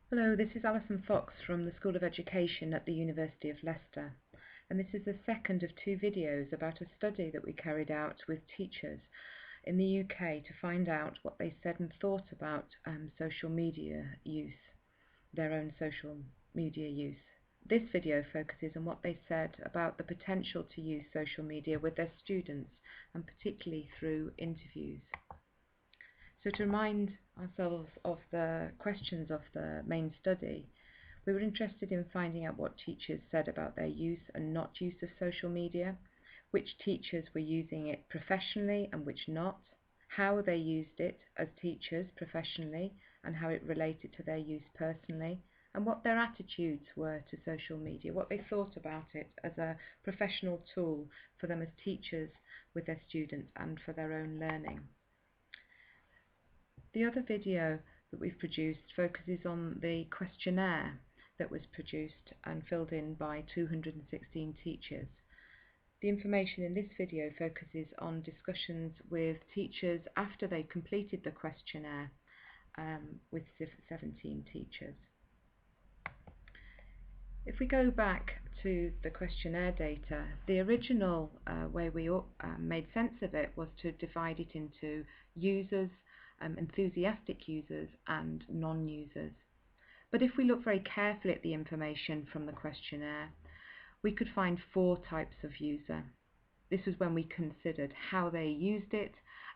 Hello, this is Alison Fox from the School of Education at the University of Leicester, and this is the second of two videos about a study that we carried out with teachers in the UK to find out what they said and thought about social media use, their own social media use. This video focuses on what they said about the potential to use social media with their students, and particularly through interviews. So to remind ourselves of the questions of the main study, we were interested in finding out what teachers said about their use and not use of social media, which teachers were using it professionally and which not, how they used it as teachers professionally and how it related to their use personally, and what their attitudes were to social media, what they thought about it as a professional tool for them as teachers with their students and for their own learning. The other video that we've produced focuses on the questionnaire that was produced and filled in by 216 teachers. The information in this video focuses on discussions with teachers after they completed the questionnaire with 17 teachers. If we go back to the questionnaire data, the original way we made sense of it was to divide it into users, enthusiastic users and non-users. But if we look very carefully at the information from the questionnaire, we could find 4 types of user. This was when we considered how they used it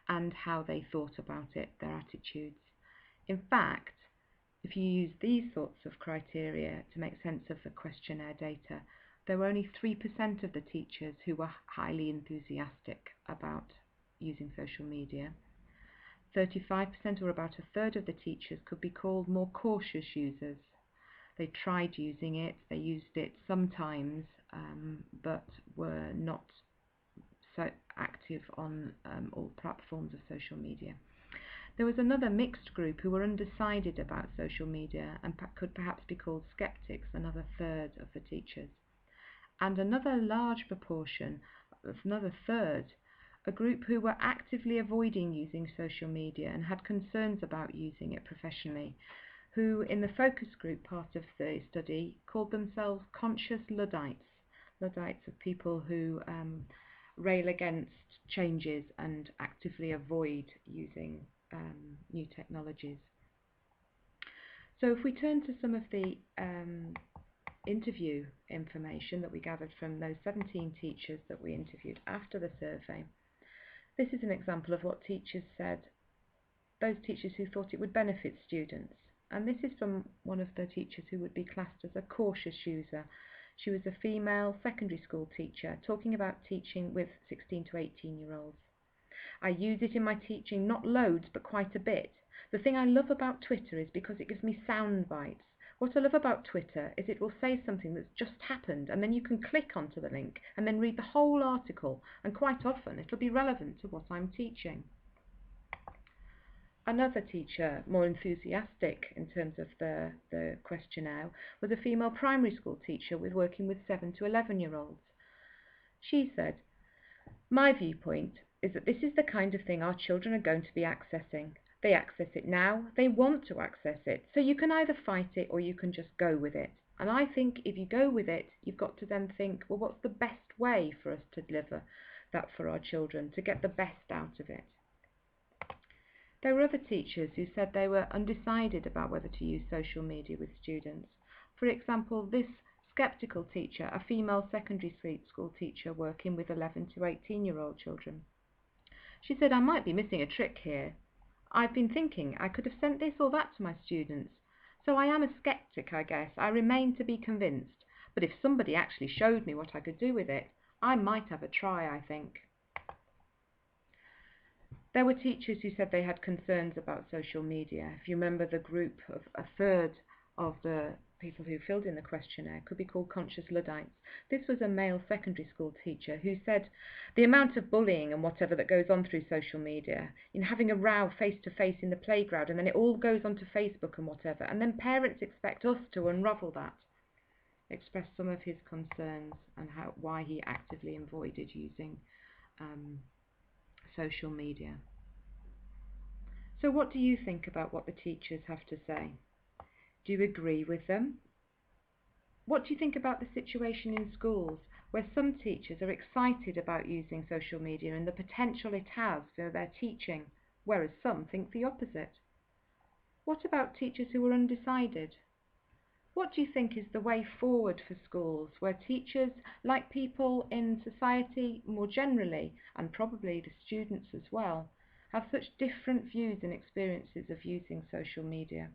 and how they thought about it, their attitudes. In fact, if you use these sorts of criteria to make sense of the questionnaire data, there were only 3% of the teachers who were highly enthusiastic about using social media. 35%, or about a third of the teachers, could be called more cautious users. They tried using it, they used it sometimes, but were not so active on all platforms of social media. There was another mixed group who were undecided about social media and could perhaps be called skeptics, another third of the teachers. And another large proportion, another third, a group who were actively avoiding using social media and had concerns about using it professionally, who in the focus group part of the study called themselves conscious Luddites. Luddites are people who rail against changes and actively avoid using new technologies. So if we turn to some of the interview information that we gathered from those 17 teachers that we interviewed after the survey, this is an example of what teachers said, those teachers who thought it would benefit students. And this is from one of the teachers who would be classed as a cautious user. She was a female secondary school teacher talking about teaching with 16 to 18-year-olds. I use it in my teaching, not loads, but quite a bit. The thing I love about Twitter is because it gives me sound bites. What I love about Twitter is it will say something that's just happened, and then you can click onto the link and then read the whole article, and quite often it'll be relevant to what I'm teaching. Another teacher, more enthusiastic in terms of the questionnaire, was a female primary school teacher working with 7 to 11-year-olds. She said, "My viewpoint is that this is the kind of thing our children are going to be accessing. They access it now, they want to access it, so you can either fight it or you can just go with it. And I think if you go with it, you've got to then think, well, what's the best way for us to deliver that for our children, to get the best out of it?" There were other teachers who said they were undecided about whether to use social media with students. For example, this skeptical teacher, a female secondary school teacher working with 11 to 18-year-old children. She said, "I might be missing a trick here. I've been thinking I could have sent this or that to my students. So I am a skeptic, I guess. I remain to be convinced. But if somebody actually showed me what I could do with it, I might have a try, I think." There were teachers who said they had concerns about social media. If you remember the group of a third of the people who filled in the questionnaire could be called conscious Luddites. This was a male secondary school teacher who said the amount of bullying and whatever that goes on through social media, in having a row face to face in the playground, and then it all goes onto Facebook and whatever, and then parents expect us to unravel that. Expressed some of his concerns and why he actively avoided using social media. So what do you think about what the teachers have to say? Do you agree with them? What do you think about the situation in schools where some teachers are excited about using social media and the potential it has for their teaching, whereas some think the opposite? What about teachers who are undecided? What do you think is the way forward for schools where teachers, like people in society more generally, and probably the students as well, have such different views and experiences of using social media?